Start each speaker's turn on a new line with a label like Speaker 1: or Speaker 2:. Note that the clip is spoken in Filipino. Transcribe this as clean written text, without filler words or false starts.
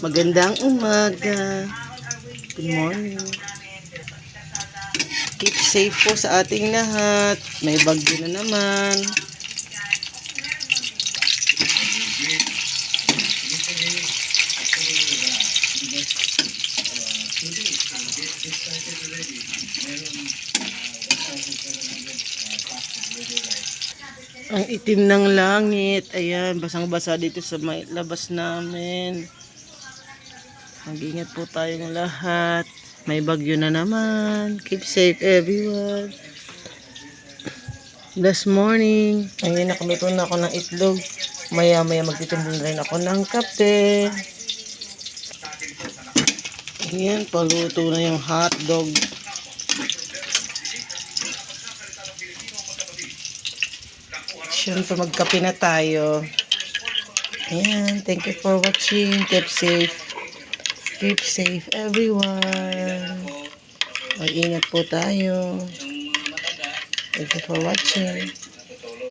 Speaker 1: Magandang umaga. Good morning. Keep safe po sa ating lahat. May bagyo na naman. Ang itim ng langit. Ayan, basang-basa dito sa may labas namin. Mag-ingat po tayong lahat. May bagyo na naman. Keep safe everyone. Last morning. Ayun, nakaluto na ako ng itlog. Maya-maya magtitimpla rin ako ng kape. Ayan, paluto na yung hotdog. Siyempre, magkape na tayo. Ayan, thank you for watching. Keep safe. Keep safe everyone. Mag-ingat po tayo. Thank you for watching.